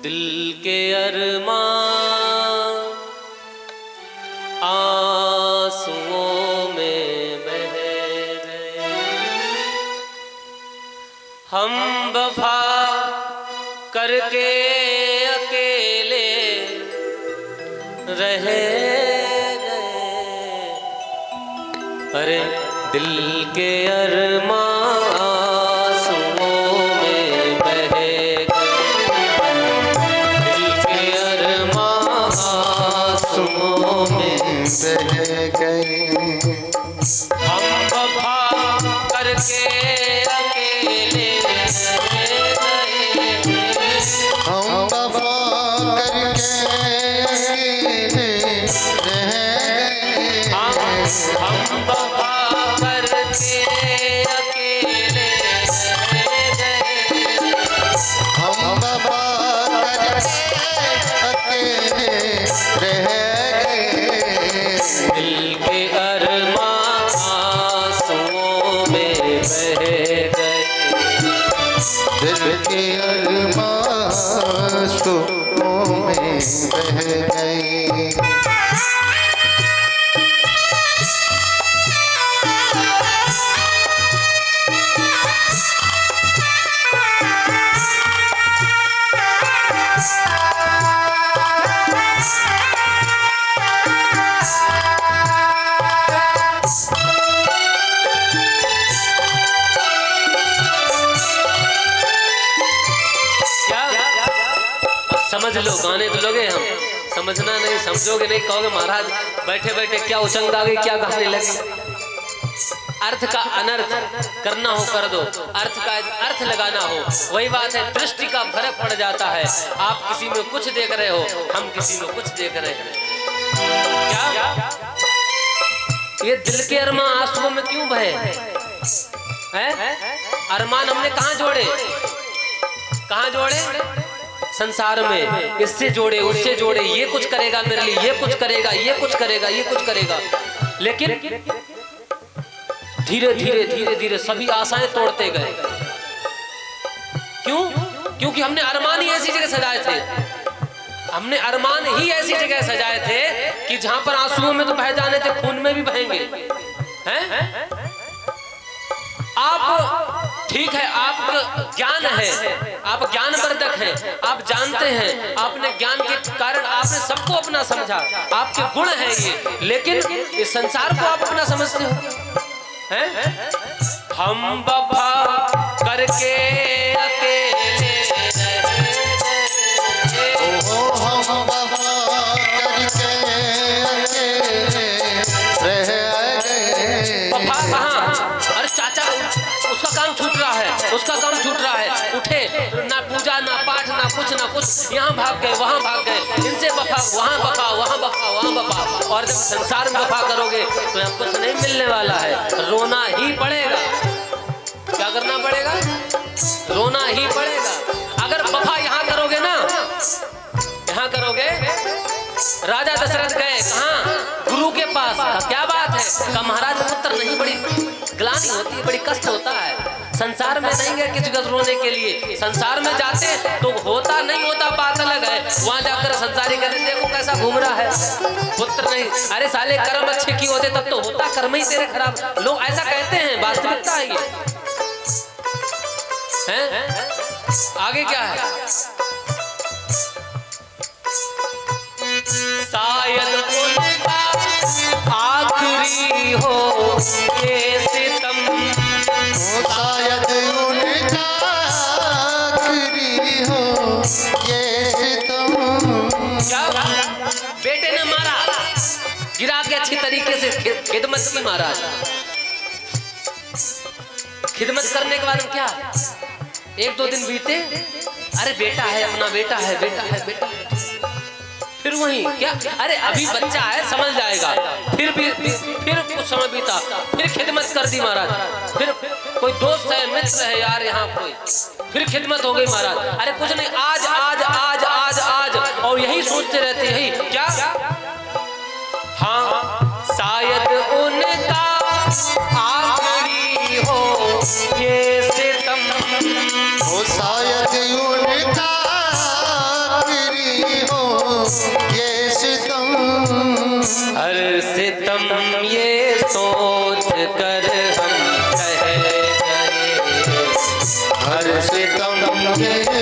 दिल के अरमान आंसुओं में बह गए, हम वफा करके अकेले रह गए। अरे दिल के अरमान आंसुओं में बह गए, दिल के अरमान आंसुओं में बह गए, हम वफा करके अकेले रह गए, हम वफा करके अकेले रह गए, हम वफा करके अकेले रह गए, हम वफा करके अकेले रह गए, दिल के अरमान आंसुओं में बह गए। दिल के अरमान आंसुओं में बह गए। समझ लो, गाने तो लगे, हम समझना नहीं, समझोगे नहीं, कहोगे महाराज बैठे बैठे क्या उचंग आ गई, क्या गाने लगे। अर्थ का अनर्थ करना हो कर दो, अर्थ का अर्थ लगाना हो, वही बात है। दृष्टि का फर्क पड़ जाता है। आप किसी में कुछ देख रहे हो, हम किसी में कुछ देख रहे हैं। क्या ये दिल के अरमान आंसुओं में क्यों बहे हैं? अरमान हमने कहाँ जोड़े, कहाँ जोड़े? संसार में। इससे जोड़े, उससे जोड़े, ये कुछ करेगा मेरे लिए, ये कुछ करेगा, ये कुछ करेगा, ये कुछ करेगा। लेकिन धीरे धीरे धीरे धीरे सभी आशाएं तोड़ते गए। क्यों? क्योंकि हमने अरमान ही ऐसी जगह सजाए थे, हमने अरमान ही ऐसी जगह सजाए थे कि जहां पर आंसुओं में तो बह जाने थे, खून में भी बहेंगे। हैं? आप ठीक है, आप ज्ञान है, आप ज्ञानवर्धक हैं, आप जानते हैं, आपने ज्ञान के कारण आपने सबको अपना समझा, आपके गुण हैं ये, लेकिन इस संसार को आप अपना समझते हो। हैं? हम वफा करके अकेले हम वफा करके अकेले रह गए। वफा कहाँ? अरे चाचा उसका काम छूट रहा है, उसका काम छूट रहा है, उठे ना पूजा ना पाठ ना कुछ, यहाँ भाग गए, वहाँ भाग गए, इनसे वफा, वहाँ वफा, वहाँ वफा, वहाँ वफा। और जब संसार में वफा करोगे तो यहाँ कुछ नहीं मिलने वाला है, रोना ही पड़ेगा। क्या करना पड़ेगा? रोना ही पड़ेगा। अगर वफा यहाँ करोगे ना, यहाँ करोगे। राजा दशरथ गए कहाँ? गुरु के पास। क्या बात है? का महाराज पुत्र नहीं, बड़ी ग्लानि होती है, बड़ी कष्ट होता है। संसार में नहीं गए किसी का रोने के लिए, संसार में जाते तो होता नहीं होता बात अलग है। वहां जाकर संसारी कहते देखो कैसा घूम रहा है, पुत्र नहीं। अरे साले कर्म अच्छे की होते तब तो होता, कर्म ही तेरे खराब। लोग ऐसा कहते हैं, वास्तविकता है ये। हैं? आगे क्या है? शायद उनका आखिरी हो ये सितम, शायद उनका आखिरी हो ये सितम। क्या बेटे ने मारा, गिरा के अच्छी तरीके से खिदमत की महाराज। खिदमत करने के बाद क्या, एक दो दिन बीते, अरे बेटा है, अपना बेटा है, बेटा है, बेटा है। फिर वही क्या, अरे अभी बच्चा है, समझ जाएगा। फिर कुछ समय बीता, फिर खिदमत कर दी महाराज। फिर कोई दोस्त है, मित्र है यार यहाँ कोई, फिर खिदमत हो गई महाराज। अरे कुछ नहीं, आज आज आज आज आज, और यही सोचते रहते हैं क्या। हाँ, शायद उनका आखिरी हो ये सितम, शायद उनका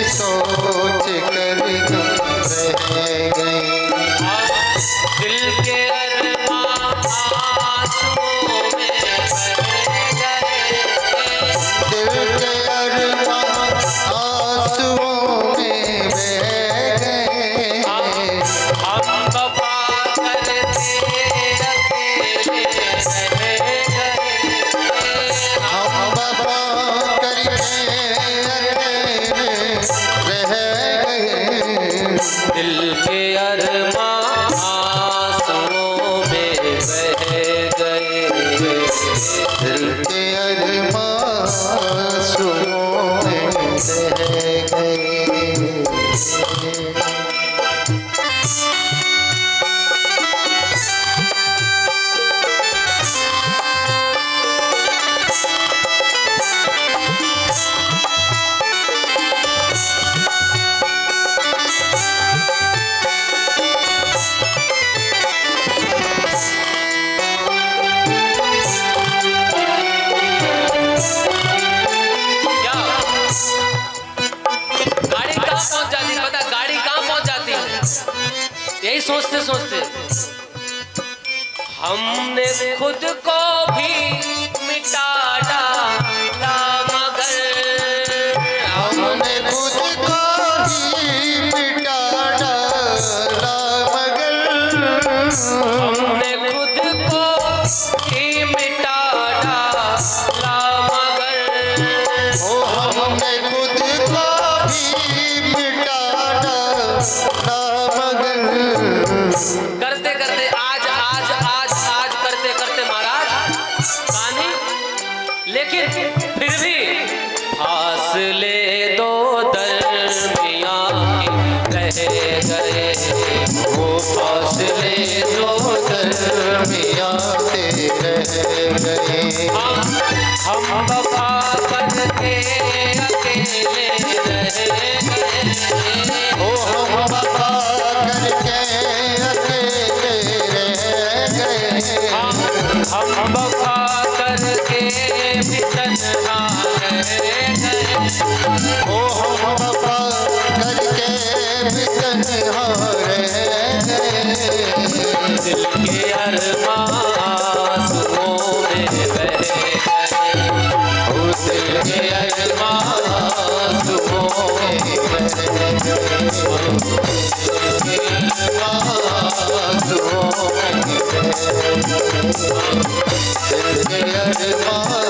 सोच कर तुम रह गए। दिल के अरमां आंसुओं में बह गए। दिल के अरमां आंसुओं में बह गए। हम वफा करते अकेले रह गए। हम वफा करके अकेले रह गए। दिल के अरमां आंसुओं में बह गए। दिल के अरमां आंसुओं में बह गए। क्या गाड़ी कहाँ पहुंच जाती है? पता गाड़ी कहाँ पहुंच जाती है? यही सोचते सोचते हमने खुद को भी मिटा डाला मगर हमने खुद को ही मिटा डाला मगर। हमने खुद को ही मिटा डाला मगर ओ हमने खुद को भी मिटा डाला मगर। करते करते आज आज आज आज करते करते महाराज कहानी, लेकिन फिर भी फासले दो दरमियां के रह गए। वो फासले दो दरमियां से रह गए। हम वफा करके अकेले रह गए। ओ हम वफा करके अकेले रह गए। हम वफा करके भी तन्हा रह गए। ओ हम वफा करके भी तन्हा रह गए। दिल के अरमां आंसुओं में बह गए। ओ दिल के अरमां आंसुओं में बह गए। आंसुओं में बह गए। दिल के अरमां